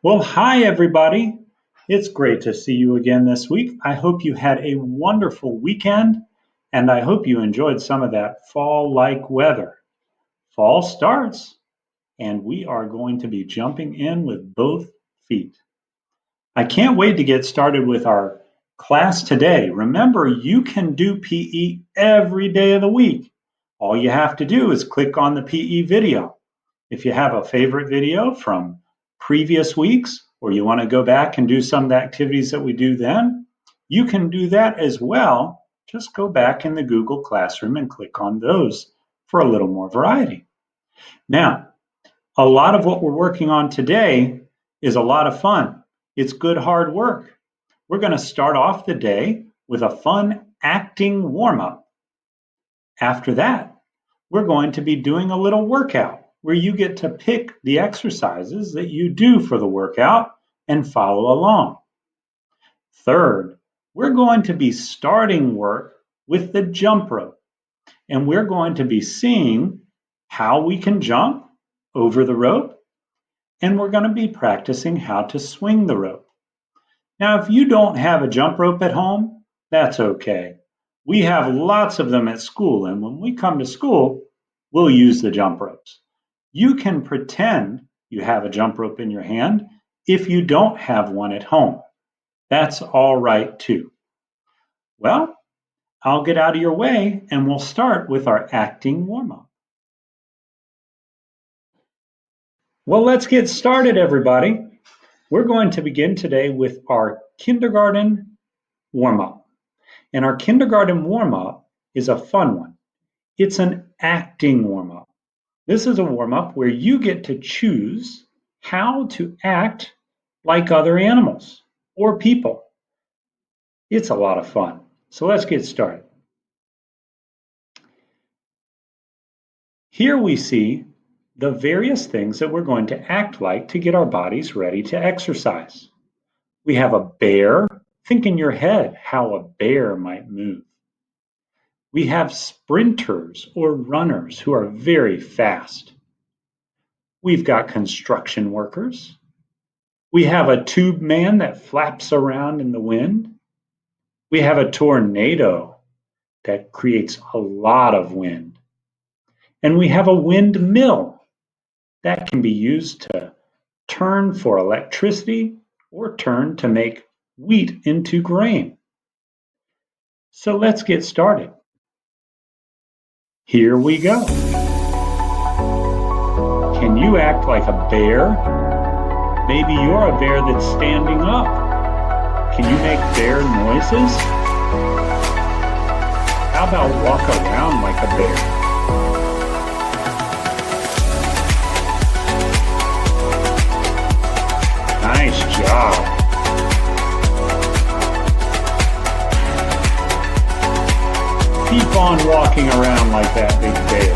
Well, hi, everybody. It's great to see you again this week. I hope you had a wonderful weekend, and I hope you enjoyed some of that fall like weather. Fall starts, and we are going to be jumping in with both feet. I can't wait to get started with our class today. Remember, you can do PE every day of the week. All you have to do is click on the PE video. If you have a favorite video from previous weeks, or you want to go back and do some of the activities that we do then, you can do that as well. Just go back in the Google Classroom and click on those for a little more variety. Now, a lot of what we're working on today is a lot of fun. It's good hard work. We're going to start off the day with a fun acting warm-up. After that, we're going to be doing a little workout where you get to pick the exercises that you do for the workout and follow along. Third, we're going to be starting work with the jump rope, and we're going to be seeing how we can jump over the rope, and we're going to be practicing how to swing the rope. Now, if you don't have a jump rope at home, that's okay. We have lots of them at school, and when we come to school, we'll use the jump ropes. You can pretend you have a jump rope in your hand if you don't have one at home. That's all right too. Well, I'll get out of your way and we'll start with our acting warm-up. Well, let's get started, everybody. We're going to begin today with our kindergarten warm-up. And our kindergarten warm-up is a fun one. It's an acting warm-up. This is a warm-up where you get to choose how to act like other animals or people. It's a lot of fun. So let's get started. Here we see the various things that we're going to act like to get our bodies ready to exercise. We have a bear. Think in your head how a bear might move. We have sprinters or runners who are very fast. We've got construction workers. We have a tube man that flaps around in the wind. We have a tornado that creates a lot of wind. And we have a windmill that can be used to turn for electricity or turn to make wheat into grain. So let's get started. Here we go. Can you act like a bear? Maybe you're a bear that's standing up. Can you make bear noises? How about walk around like a bear? Nice job. Keep on walking around like that big bear.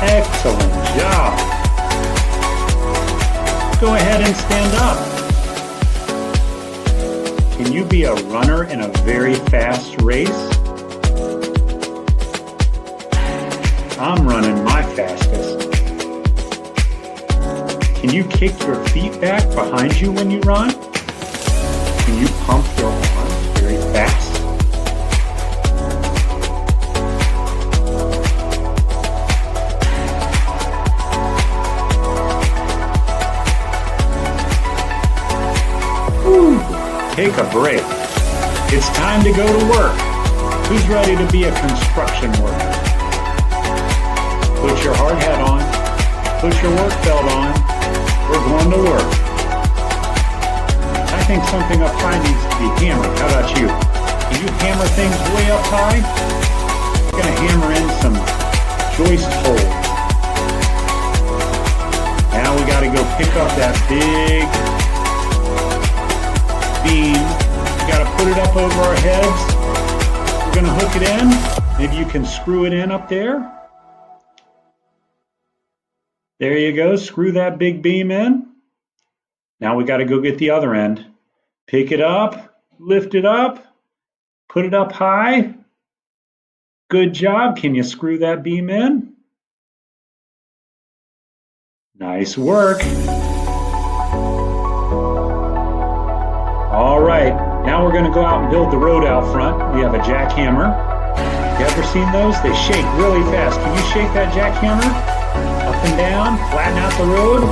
Excellent job. Go ahead and stand up. Can you be a runner in a very fast race? I'm running my fastest. Can you kick your feet back behind you when you run? Can you pump your arms very fast? Whew. Take a break. It's time to go to work. Who's ready to be a construction worker? Put your hard hat on, put your work belt on, we're going to work. I think something up high needs to be hammered. How about you? Can you hammer things way up high? We're going to hammer in some joist holes. Now we got to go pick up that big beam. We got to put it up over our heads. We're going to hook it in. Maybe you can screw it in up there. There you go, screw that big beam in. Now we got to go get the other end. Pick it up, lift it up, put it up high. Good job. Can you screw that beam in? Nice work. All right, now we're going to go out and build the road out front. We have a jackhammer. You ever seen those? They shake really fast. Can you shake that jackhammer? Up and down, flatten out the road.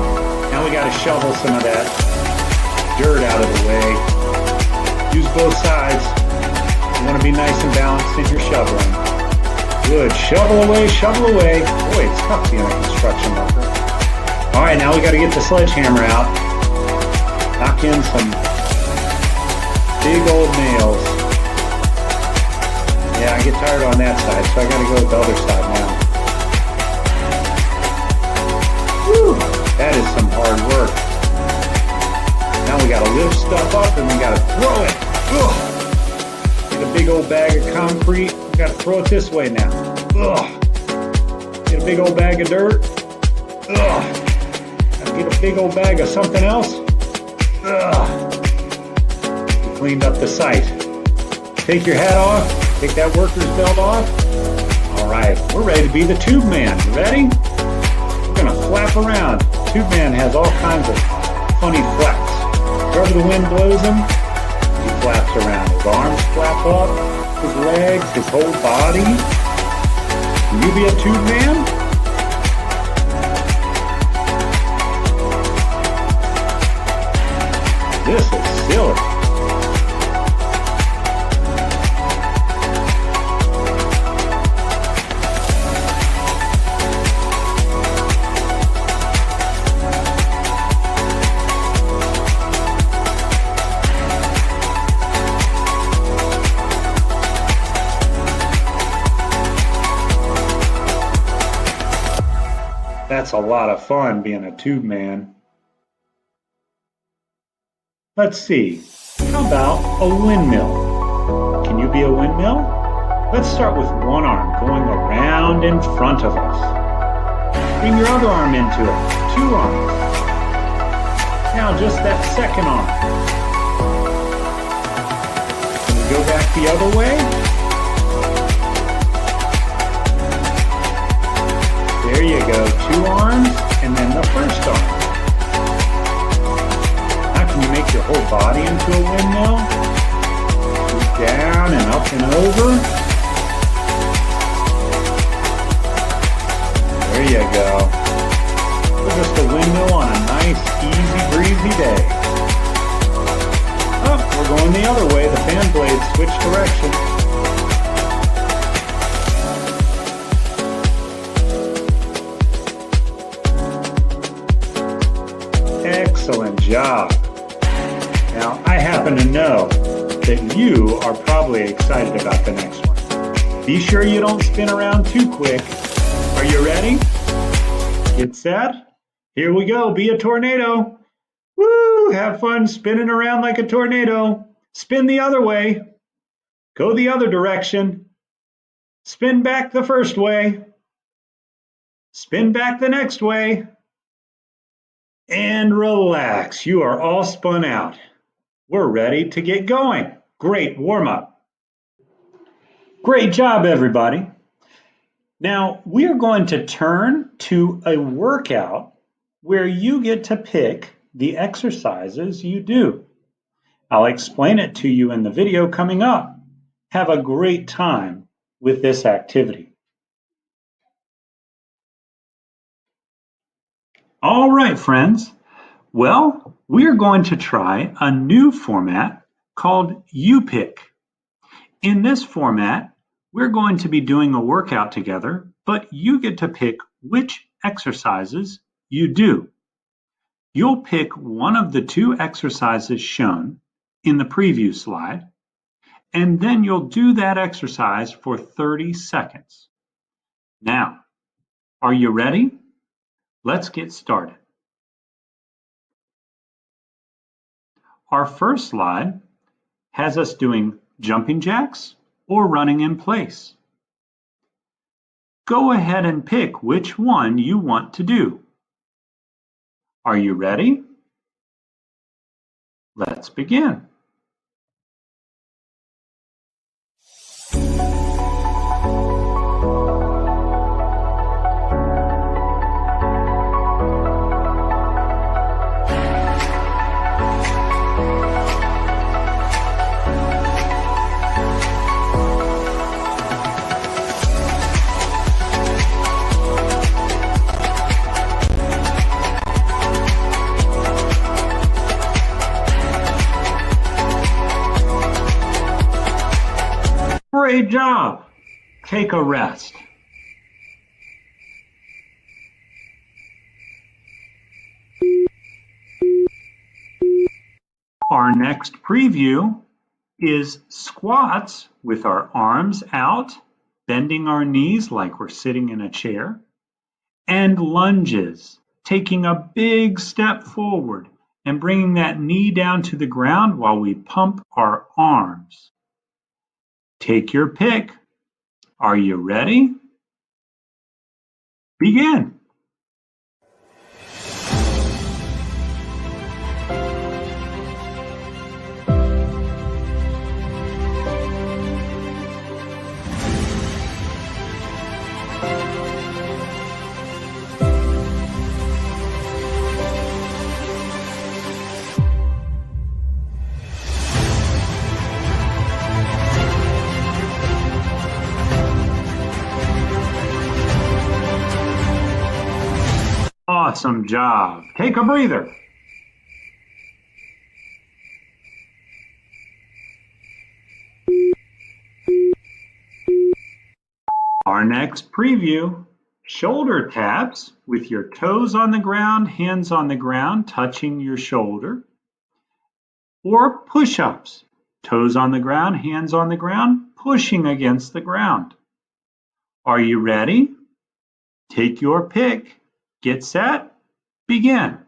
Now we got to shovel some of that dirt out of the way. Use both sides. You want to be nice and balanced in your shoveling. Good. Shovel away, shovel away. Boy, it's tough being a construction worker. All right, now we got to get the sledgehammer out. Knock in some big old nails. Yeah, I get tired on that side, so I got to go with the other side now. Whew, that is some hard work. Now we got to lift stuff up and we got to throw it. Ugh. Get a big old bag of concrete. We got to throw it this way now. Ugh. Get a big old bag of dirt. Ugh. Get a big old bag of something else. Ugh. We cleaned up the site. Take your hat off. Take that worker's belt off. All right, we're ready to be the tube man. You ready? We're gonna flap around. Tube man has all kinds of funny flaps. Wherever the wind blows him, he flaps around. His arms flap up, his legs, his whole body. Can you be a tube man? This is silly. That's a lot of fun being a tube man. Let's see, how about a windmill? Can you be a windmill? Let's start with one arm going around in front of us. Bring your other arm into it, 2 arms. Now just that second arm. Can we go back the other way? There you go, 2 arms and then the first arm. Can you make your whole body into a windmill? Move down and up and over. There you go. We're just a windmill on a nice, easy, breezy day. Oh, we're going the other way. The fan blades switch direction. Excellent job. Now, I happen to know that you are probably excited about the next one. Be sure you don't spin around too quick. Are you ready? Get set. Here we go. Be a tornado. Woo! Have fun spinning around like a tornado. Spin the other way. Go the other direction. Spin back the first way. Spin back the next way. And relax. You are all spun out. We're ready to get going. Great warm-up. Great job, everybody. Now, we are going to turn to a workout where you get to pick the exercises you do. I'll explain it to you in the video coming up. Have a great time with this activity. All right, friends. Well, we're going to try a new format called You Pick. In this format, we're going to be doing a workout together, but you get to pick which exercises you do. You'll pick one of the 2 exercises shown in the preview slide, and then you'll do that exercise for 30 seconds. Now, are you ready? Let's get started. Our first slide has us doing jumping jacks or running in place. Go ahead and pick which one you want to do. Are you ready? Let's begin. Great job. Take a rest. Our next preview is squats with our arms out, bending our knees like we're sitting in a chair, and lunges, taking a big step forward and bringing that knee down to the ground while we pump our arms. Take your pick. Are you ready? Begin. Awesome job. Take a breather. Our next preview, shoulder taps with your toes on the ground, hands on the ground, touching your shoulder. Or push-ups, toes on the ground, hands on the ground, pushing against the ground. Are you ready? Take your pick. Get set, begin.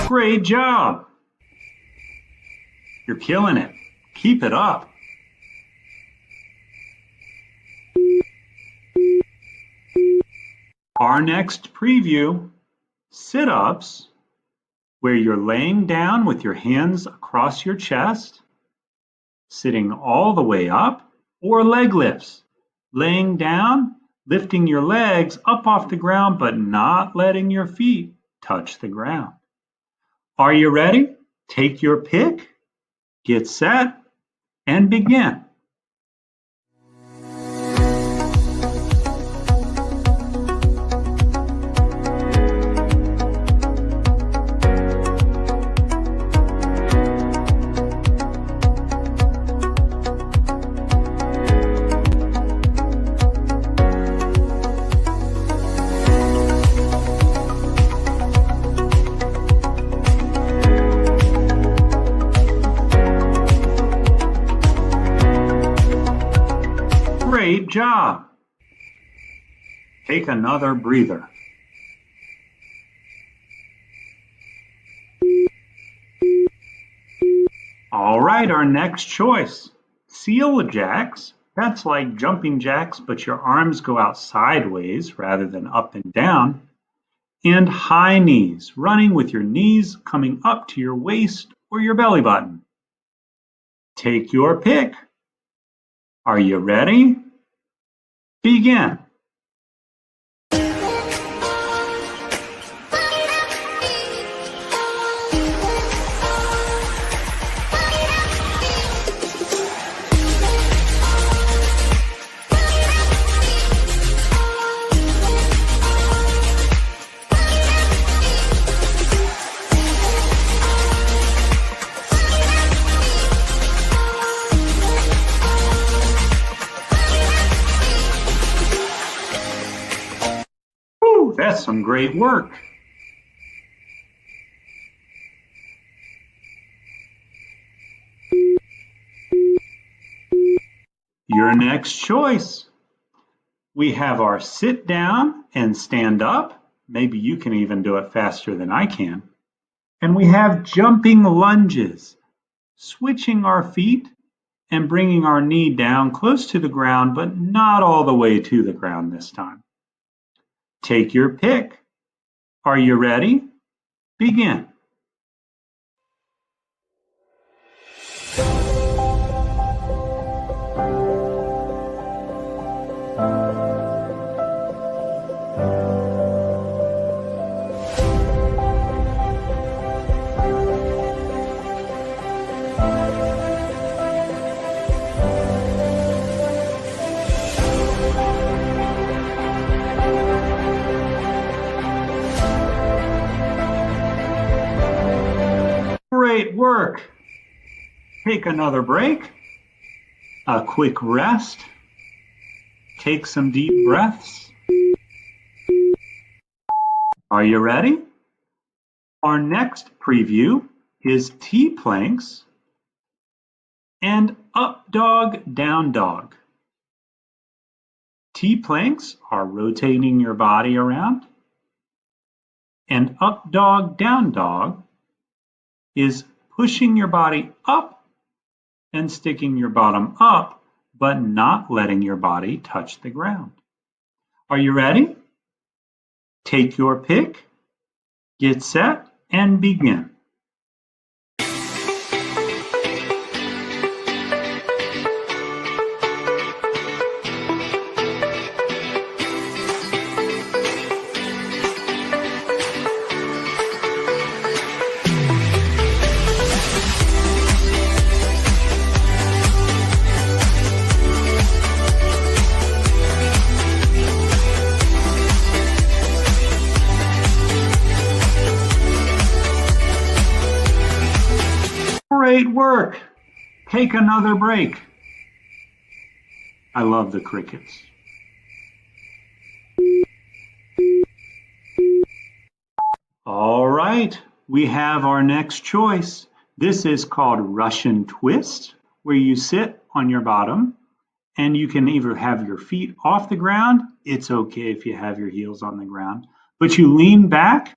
Great job. You're killing it. Keep it up. Our next preview, sit-ups, where you're laying down with your hands across your chest, sitting all the way up, or leg lifts, laying down, lifting your legs up off the ground, but not letting your feet touch the ground. Are you ready? Take your pick, get set, and begin. Great job. Take another breather. All right, our next choice, seal jacks. That's like jumping jacks, but your arms go out sideways rather than up and down. And high knees, running with your knees coming up to your waist or your belly button. Take your pick. Are you ready? Begin. That's some great work. Your next choice. We have our sit down and stand up. Maybe you can even do it faster than I can. And we have jumping lunges, switching our feet and bringing our knee down close to the ground, but not all the way to the ground this time. Take your pick. Are you ready? Begin. Great work. Take another break, a quick rest, take some deep breaths. Are you ready? Our next preview is T-planks and up dog, down dog. T-planks are rotating your body around, and up dog, down dog is pushing your body up and sticking your bottom up, but not letting your body touch the ground. Are you ready? Take your pick, get set, and begin. Great work. Take another break. I love the crickets. All right, we have our next choice. This is called Russian twist, where you sit on your bottom and you can either have your feet off the ground. It's okay if you have your heels on the ground, but you lean back.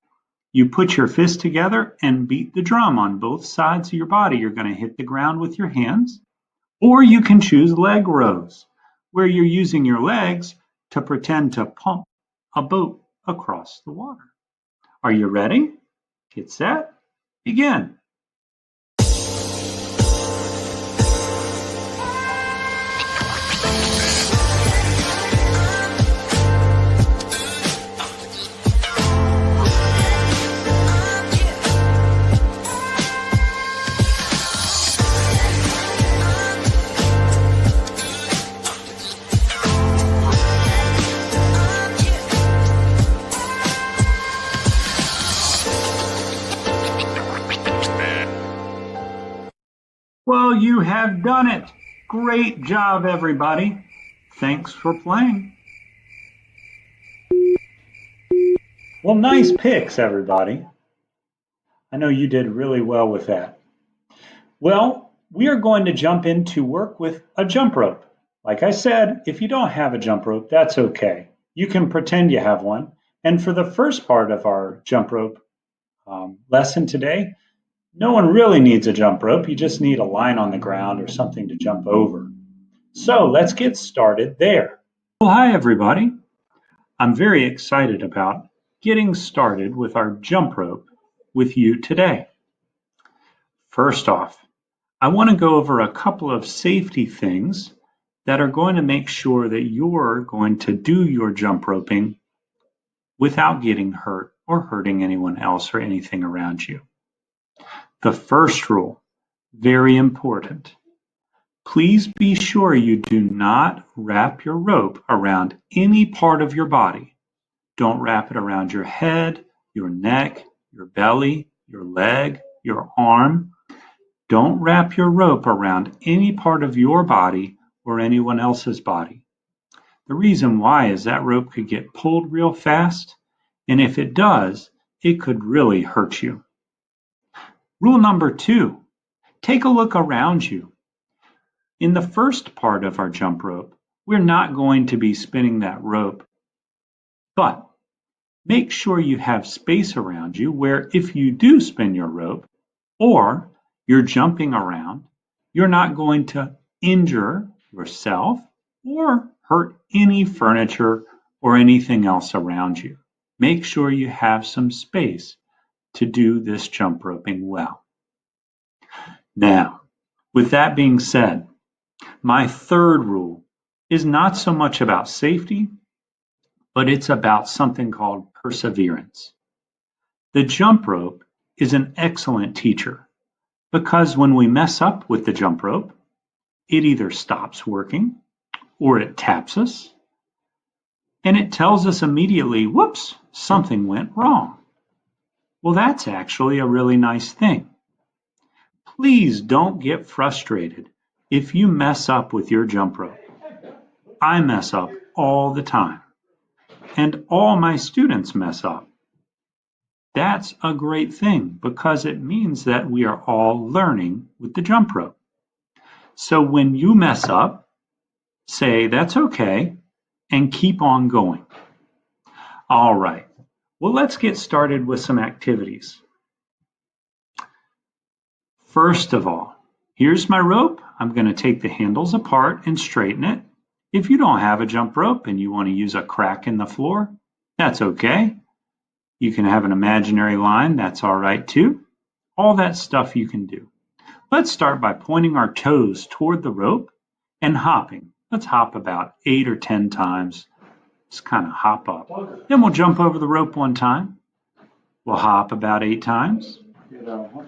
You put your fists together and beat the drum on both sides of your body. You're going to hit the ground with your hands, or you can choose leg rows, where you're using your legs to pretend to pump a boat across the water. Are you ready? Get set, begin. Well, you have done it. Great job, everybody. Thanks for playing. Well, nice picks, everybody. I know you did really well with that. Well, we are going to jump into work with a jump rope. Like I said, if you don't have a jump rope, that's okay. You can pretend you have one. And for the first part of our jump rope lesson today, no one really needs a jump rope. You just need a line on the ground or something to jump over. So let's get started there. Well, hi, everybody. I'm very excited about getting started with our jump rope with you today. First off, I want to go over a couple of safety things that are going to make sure that you're going to do your jump roping without getting hurt or hurting anyone else or anything around you. The first rule, very important. Please be sure you do not wrap your rope around any part of your body. Don't wrap it around your head, your neck, your belly, your leg, your arm. Don't wrap your rope around any part of your body or anyone else's body. The reason why is that rope could get pulled real fast, and if it does, it could really hurt you. Rule number 2, take a look around you. In the first part of our jump rope, we're not going to be spinning that rope, but make sure you have space around you where if you do spin your rope or you're jumping around, you're not going to injure yourself or hurt any furniture or anything else around you. Make sure you have some space to do this jump roping well. Now, with that being said, my third rule is not so much about safety, but it's about something called perseverance. The jump rope is an excellent teacher because when we mess up with the jump rope, it either stops working or it taps us and it tells us immediately, whoops, something went wrong. Well, that's actually a really nice thing. Please don't get frustrated if you mess up with your jump rope. I mess up all the time, and all my students mess up. That's a great thing because it means that we are all learning with the jump rope. So when you mess up, say that's okay and keep on going. All right, well, let's get started with some activities. First of all, here's my rope. I'm going to take the handles apart and straighten it. If you don't have a jump rope and you want to use a crack in the floor, that's okay. You can have an imaginary line, that's all right too. All that stuff you can do. Let's start by pointing our toes toward the rope and hopping. Let's hop about 8 or 10 times. Just kind of hop up. Then we'll jump over the rope one time. We'll hop about 8 times.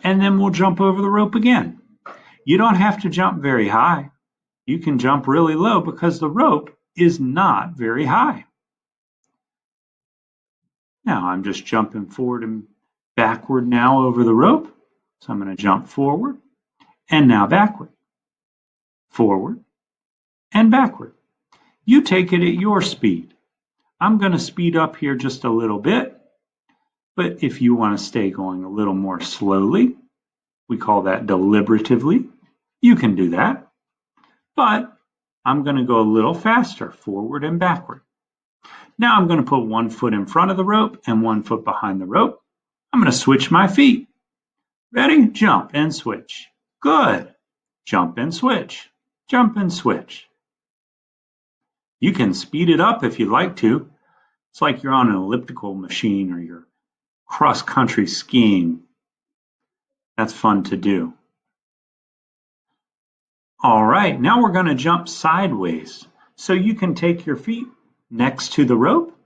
And then we'll jump over the rope again. You don't have to jump very high. You can jump really low because the rope is not very high. Now I'm just jumping forward and backward now over the rope. So I'm going to jump forward and now backward, forward and backward. You take it at your speed. I'm going to speed up here just a little bit, but if you want to stay going a little more slowly, we call that deliberatively, you can do that. But I'm going to go a little faster, forward and backward. Now I'm going to put one foot in front of the rope and one foot behind the rope. I'm going to switch my feet. Ready? Jump and switch. Good. Jump and switch. Jump and switch. You can speed it up if you'd like to. It's like you're on an elliptical machine or you're cross-country skiing. That's fun to do. All right, now we're going to jump sideways. So you can take your feet next to the rope,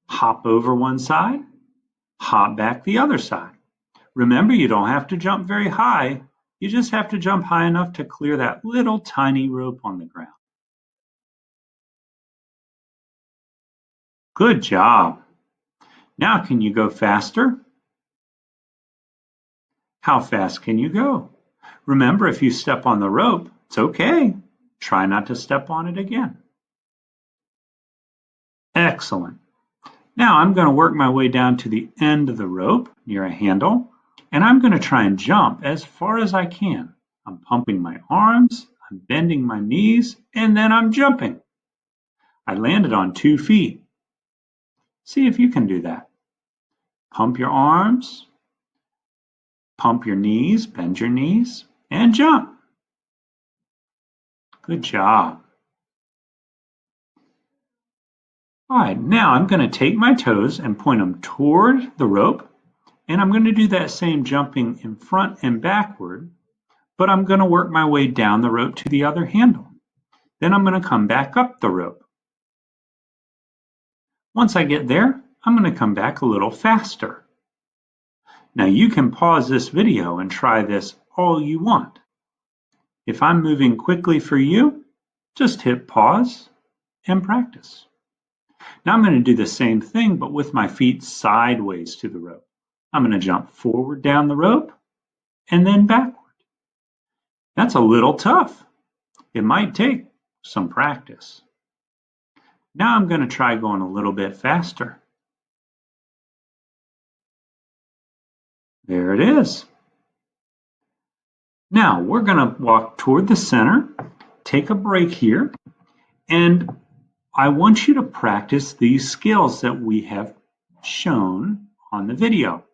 hop over one side, hop back the other side. Remember, you don't have to jump very high. You just have to jump high enough to clear that little tiny rope on the ground. Good job. Now can you go faster? How fast can you go? Remember, if you step on the rope, it's okay. Try not to step on it again. Excellent. Now I'm going to work my way down to the end of the rope near a handle, and I'm going to try and jump as far as I can. I'm pumping my arms, I'm bending my knees, and then I'm jumping. I landed on 2 feet. See if you can do that. Pump your arms, pump your knees, bend your knees, and jump. Good job. All right, now I'm going to take my toes and point them toward the rope, and I'm going to do that same jumping in front and backward, but I'm going to work my way down the rope to the other handle. Then I'm going to come back up the rope. Once I get there, I'm going to come back a little faster. Now you can pause this video and try this all you want. If I'm moving quickly for you, just hit pause and practice. Now I'm going to do the same thing, but with my feet sideways to the rope. I'm going to jump forward down the rope and then backward. That's a little tough. It might take some practice. Now I'm going to try going a little bit faster. There it is. Now we're going to walk toward the center take a break here, and I want you to practice these skills that we have shown on the video.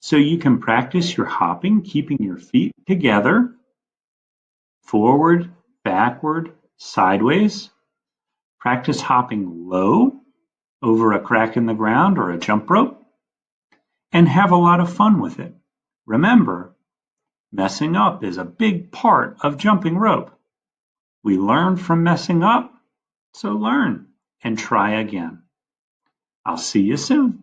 So you can practice your hopping, keeping your feet together, forward, backward, sideways. Practice hopping low over a crack in the ground or a jump rope, and have a lot of fun with it. Remember, messing up is a big part of jumping rope. We learn from messing up, so learn and try again. I'll see you soon.